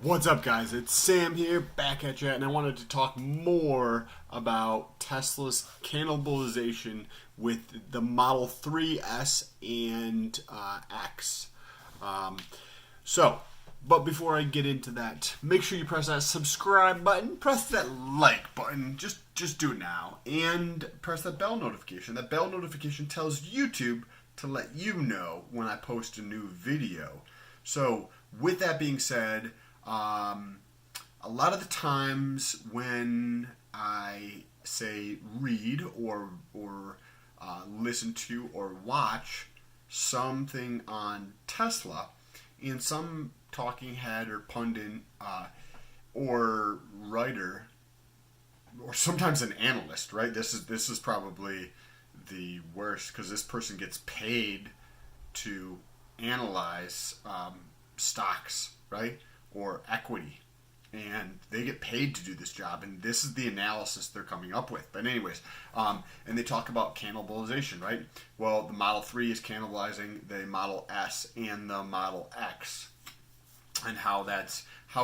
What's up, guys? It's Sam here, back at you, and I wanted to talk more about Tesla's cannibalization with the Model 3S and X. Um, so, but before I get into that, make sure you press that subscribe button, press that like button, just do it now, and press that bell notification. That bell notification tells YouTube to let you know when I post a new video. So, with that being said, a lot of the times when I say read or listen to or watch something on Tesla, and some talking head or pundit or writer or sometimes an analyst, right? This is probably the worst because this person gets paid to analyze stocks, right? Or equity. And they get paid to do this job, and this is the analysis they're coming up with. But anyways, and they talk about cannibalization, right? Well, the Model 3 is cannibalizing the Model S and the Model X, and how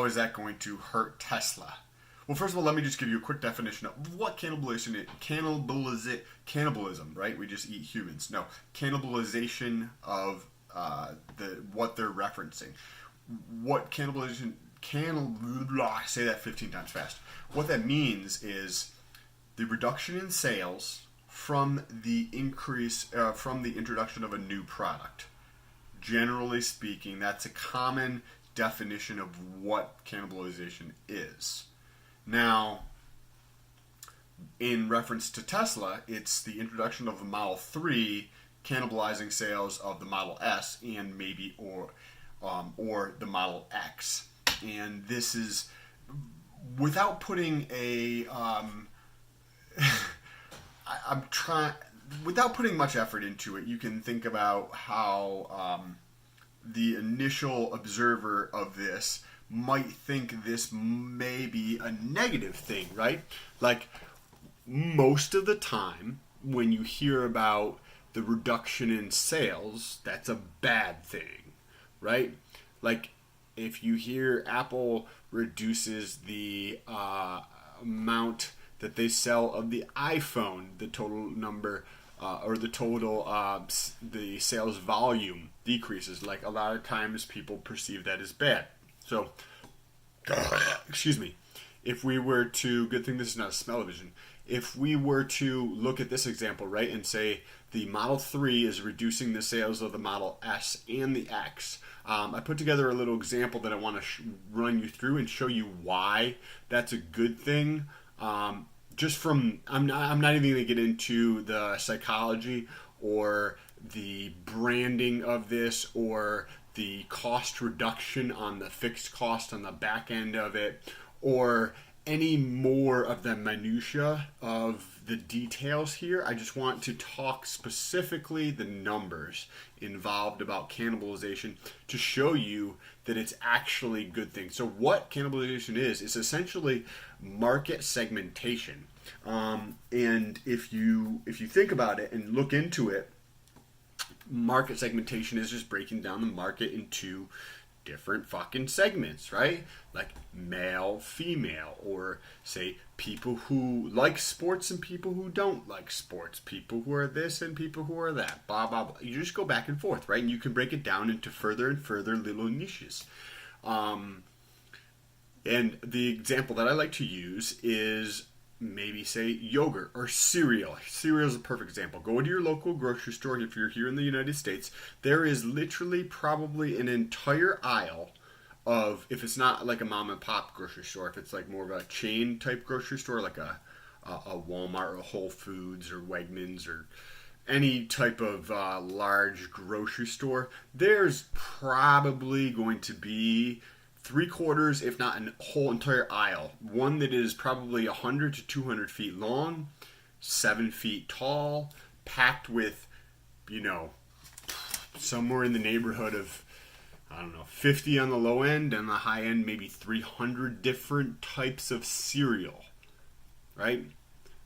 is that going to hurt Tesla? Well, first of all, let me just give you a quick definition of what cannibalization is. Cannibalism, right? We just eat humans. No, cannibalization of what they're referencing. What cannibalization say that 15 times fast. What that means is the reduction in sales from the introduction of a new product. Generally speaking, that's a common definition of what cannibalization is. Now, in reference to Tesla, it's the introduction of the Model 3 cannibalizing sales of the Model S and maybe or the Model X. And this is without putting without putting much effort into it. You can think about how the initial observer of this might think this may be a negative thing, right? Like most of the time when you hear about the reduction in sales, that's a bad thing, right? Like if you hear Apple reduces the amount that they sell of the iPhone, the total number or the sales volume decreases. Like a lot of times people perceive that as bad. So, excuse me. If we were to, good thing this is not a smell-o-vision. If we were to look at this example, right, and say the Model 3 is reducing the sales of the Model S and the X, I put together a little example that I want to run you through and show you why that's a good thing. I'm not even going to get into the psychology or the branding of this or the cost reduction on the fixed cost on the back end of it, or any more of the minutia of the details here. I just want to talk specifically the numbers involved about cannibalization to show you that it's actually a good thing. So what cannibalization is essentially market segmentation. And if you think about it and look into it, market segmentation is just breaking down the market into different fucking segments, right? Like male, female, or say people who like sports and people who don't like sports, people who are this and people who are that, blah, blah, blah. You just go back and forth, right? And you can break it down into further and further little niches. And the example that I like to use is maybe say yogurt or cereal. Cereal is a perfect example. Go to your local grocery store. If you're here in the United States, there is literally probably an entire aisle of, if it's not like a mom and pop grocery store, if it's like more of a chain type grocery store, like a Walmart or a Whole Foods or Wegmans or any type of large grocery store, there's probably going to be 3/4, if not a whole entire aisle. One that is probably 100 to 200 feet long, 7 feet tall, packed with, somewhere in the neighborhood of, 50 on the low end, and the high end, maybe 300 different types of cereal, right?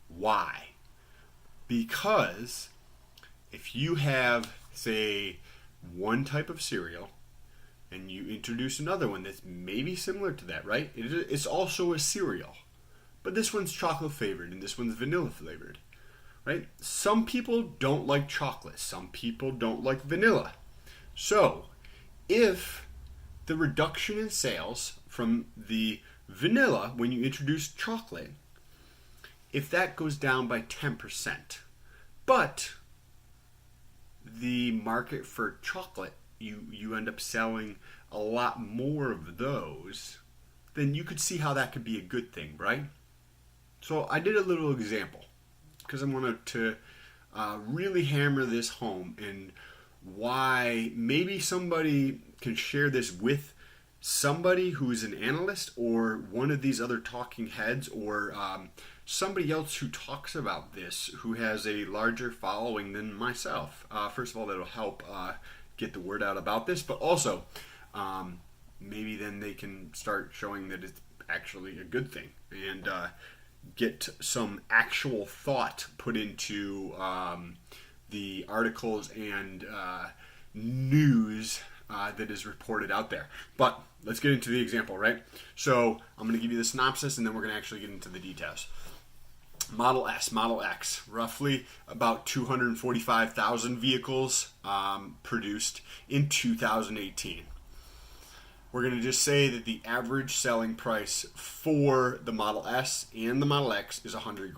Why? Because if you have, say, one type of cereal and you introduce another one that's maybe similar to that, right? It's also a cereal, but this one's chocolate flavored and this one's vanilla flavored, right? Some people don't like chocolate. Some people don't like vanilla. So if the reduction in sales from the vanilla when you introduce chocolate, if that goes down by 10%, but the market for chocolate, you end up selling a lot more of those, then you could see how that could be a good thing, right? So I did a little example because I wanted to really hammer this home and why maybe somebody can share this with somebody who's an analyst or one of these other talking heads or somebody else who talks about this who has a larger following than myself. First of all, that'll help get the word out about this, but also maybe then they can start showing that it's actually a good thing and get some actual thought put into the articles and news that is reported out there. But let's get into the example, right? So I'm going to give you the synopsis and then we're going to actually get into the details. Model S, Model X, roughly about 245,000 vehicles produced in 2018. We're going to just say that the average selling price for the Model S and the Model X is $100,000.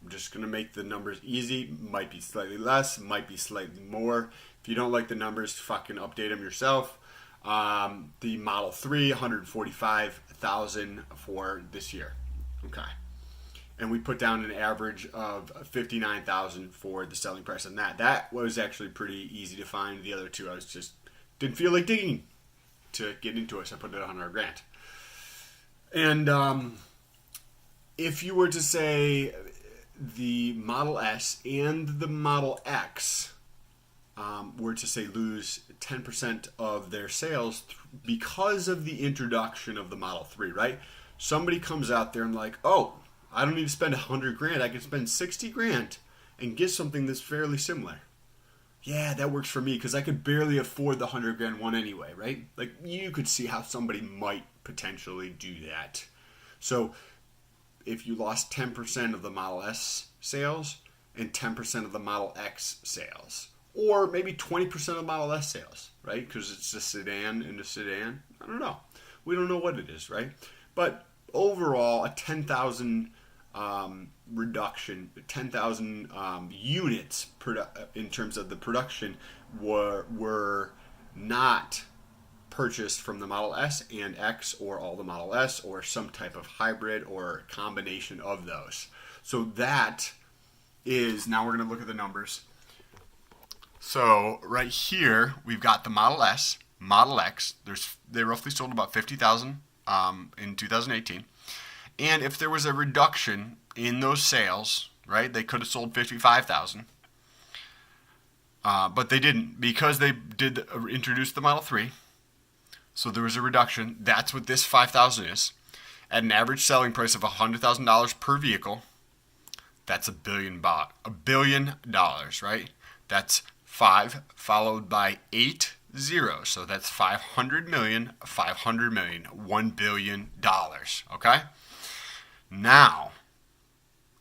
I'm just going to make the numbers easy. Might be slightly less, might be slightly more. If you don't like the numbers, fucking update them yourself. The Model 3, 145,000 for this year. Okay. And we put down an average of 59,000 for the selling price on that. That was actually pretty easy to find. The other two, I was just didn't feel like digging to get into it, so I put it at $100,000. And if you were to say the Model S and the Model X were to say lose 10% of their sales because of the introduction of the Model 3, right? Somebody comes out there and like, oh, I don't need to spend $100,000. I can spend $60,000 and get something that's fairly similar. Yeah, that works for me because I could barely afford the $100,000 one anyway, right? Like you could see how somebody might potentially do that. So if you lost 10% of the Model S sales and 10% of the Model X sales, or maybe 20% of the Model S sales, right? Because it's a sedan and a sedan. I don't know. We don't know what it is, right? But overall, a 10,000 reduction, 10,000 units in terms of the production were not purchased from the Model S and X or all the Model S or some type of hybrid or combination of those. So that is, now we're going to look at the numbers. So right here, we've got the Model S, Model X. They roughly sold about 50,000 in 2018. And if there was a reduction in those sales, right, they could have sold 55,000. But they didn't because they did introduce the Model 3. So there was a reduction. That's what this 5,000 is. At an average selling price of $100,000 per vehicle, that's $1 billion, right? That's 5 followed by 8 zeros. So that's 500 million, 500 million, $1 billion, okay? Now,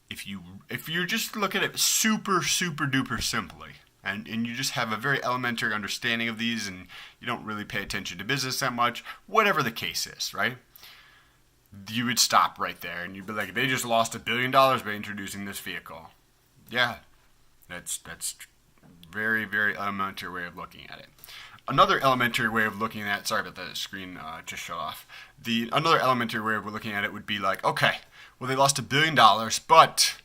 if you just look at it super duper simply, and you just have a very elementary understanding of these, and you don't really pay attention to business that much, whatever the case is, right? You would stop right there, and you'd be like, they just lost $1 billion by introducing this vehicle. Yeah, that's very elementary way of looking at it. Another elementary way of looking at, sorry about that, screen just shut off. Another elementary way of looking at it would be like, okay, well they lost $1 billion, but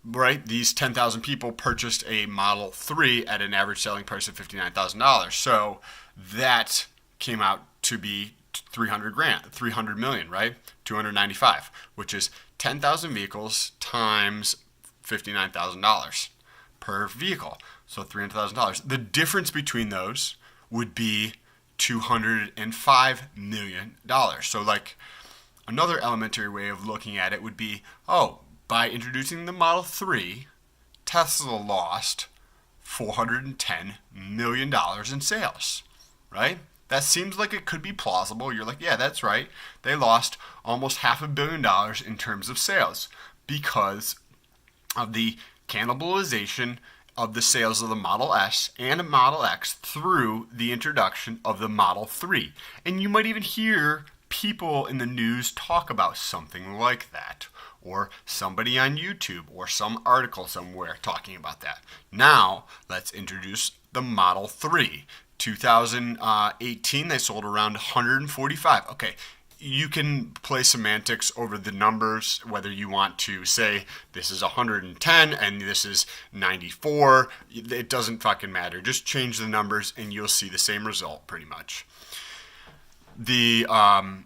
right, these 10,000 people purchased a Model 3 at an average selling price of $59,000. So that came out to be $300 million, right? 295, which is 10,000 vehicles times $59,000 per vehicle. So $300,000. The difference between those would be $205 million. So like another elementary way of looking at it would be, oh, by introducing the Model 3, Tesla lost $410 million in sales. right? That seems like it could be plausible. You're like, yeah, that's right. They lost almost $500 million in terms of sales because of the cannibalization of the sales of the Model S and Model X through the introduction of the Model 3. And you might even hear people in the news talk about something like that, or somebody on YouTube or some article somewhere talking about that. Now, let's introduce the Model 3. 2018, they sold around 145. Okay, you can play semantics over the numbers, whether you want to say this is 110 and this is 94. It doesn't fucking matter. Just change the numbers and you'll see the same result pretty much. The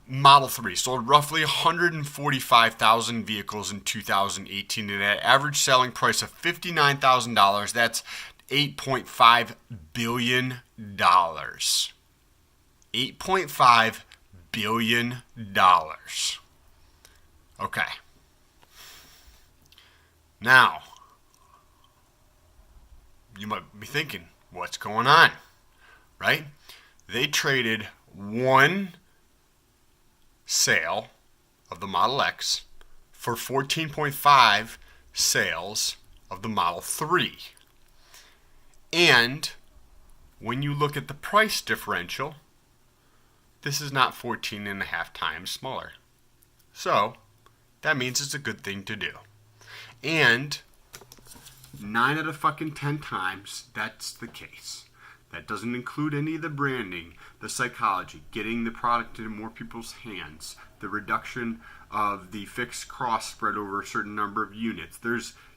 Model 3 sold roughly 145,000 vehicles in 2018 at an average selling price of $59,000. That's $8.5 billion. $8.5 billion. Okay. Now, you might be thinking, what's going on? Right? They traded one sale of the Model X for 14.5 sales of the Model 3. And when you look at the price differential, this is not 14 and a half times smaller. So, that means it's a good thing to do. And 9 out of fucking 10 times, that's the case. That doesn't include any of the branding, the psychology, getting the product into more people's hands, the reduction of the fixed cost spread over a certain number of units.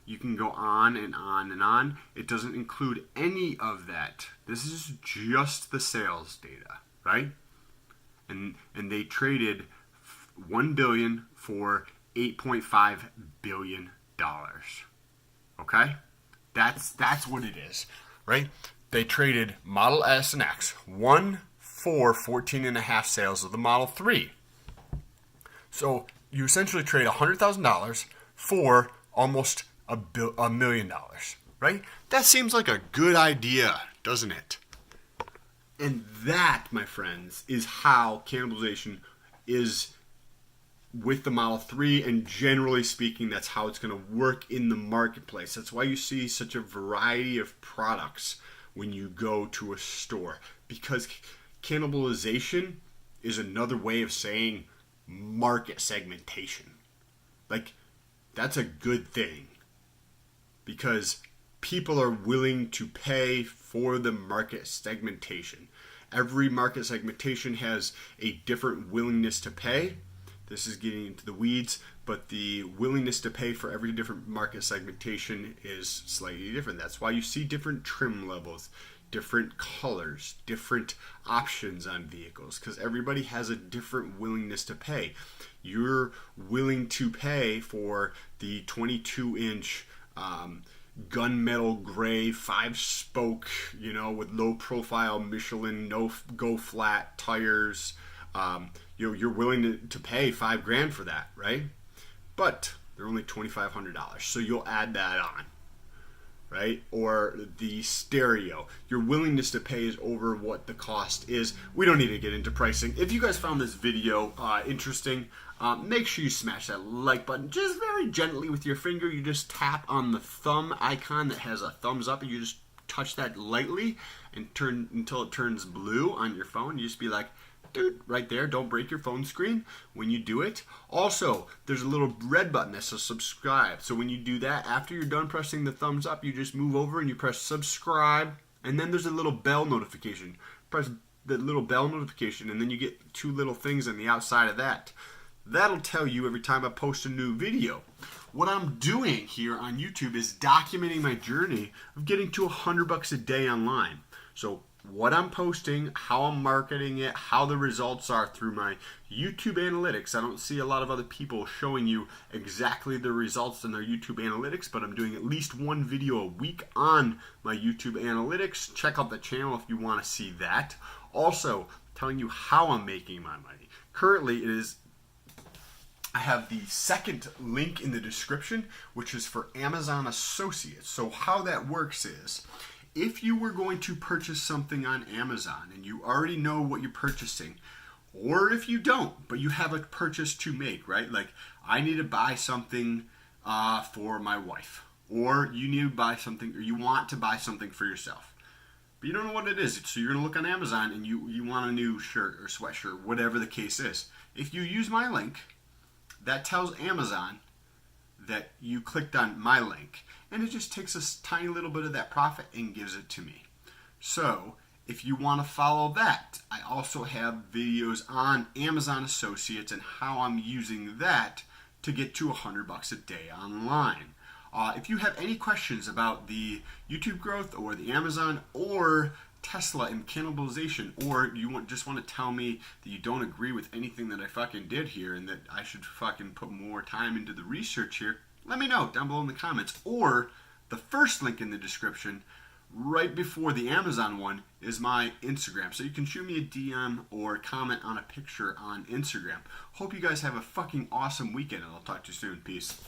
You can go on and on and on. It doesn't include any of that. This is just the sales data, right? And they traded $1 billion for $8.5 billion. Okay? That's what it is, right? They traded Model S and X, one for 14.5 sales of the Model 3. So you essentially trade $100,000 for almost $1 million, right? That seems like a good idea, doesn't it? And that, my friends, is how cannibalization is with the Model 3, and generally speaking, that's how it's going to work in the marketplace. That's why you see such a variety of products when you go to a store, because cannibalization is another way of saying market segmentation. Like, that's a good thing, because people are willing to pay for the market segmentation. Every market segmentation has a different willingness to pay. This is getting into the weeds, but the willingness to pay for every different market segmentation is slightly different. That's why you see different trim levels, different colors, different options on vehicles, because everybody has a different willingness to pay. You're willing to pay for the 22-inch gunmetal gray 5-spoke, with low profile Michelin, no go flat tires. You're willing to pay $5,000 for that, right? But they're only $2,500, so you'll add that on, right? Or the stereo, your willingness to pay is over what the cost is. We don't need to get into pricing. If you guys found this video interesting, make sure you smash that like button just very gently with your finger. You just tap on the thumb icon that has a thumbs up, and you just touch that lightly and turn until it turns blue on your phone. You just be like, dude, right there. Don't break your phone screen when you do it. Also, there's a little red button that says subscribe. So when you do that, after you're done pressing the thumbs up, you just move over and you press subscribe. And then there's a little bell notification. Press the little bell notification, and then you get 2 little things on the outside of that. That'll tell you every time I post a new video. What I'm doing here on YouTube is documenting my journey of getting to $100 a day online. So what I'm posting, how I'm marketing it, how the results are through my YouTube analytics. I don't see a lot of other people showing you exactly the results in their YouTube analytics, but I'm doing at least 1 video a week on my YouTube analytics. Check out the channel if you want to see that. Also, telling you how I'm making my money. Currently, I have the second link in the description, which is for Amazon Associates. So how that works is, if you were going to purchase something on Amazon and you already know what you're purchasing, or if you don't, but you have a purchase to make, right? Like, I need to buy something for my wife, or you need to buy something, or you want to buy something for yourself, but you don't know what it is. So you're going to look on Amazon and you want a new shirt or sweatshirt, whatever the case is. If you use my link, that tells Amazon that you clicked on my link, and it just takes a tiny little bit of that profit and gives it to me. So if you want to follow that, I also have videos on Amazon Associates and how I'm using that to get to $100 a day online. If you have any questions about the YouTube growth or the Amazon or Tesla and cannibalization, or you just want to tell me that you don't agree with anything that I fucking did here and that I should fucking put more time into the research here, let me know down below in the comments. Or the first link in the description, right before the Amazon one, is my Instagram. So you can shoot me a DM or comment on a picture on Instagram. Hope you guys have a fucking awesome weekend, and I'll talk to you soon. Peace.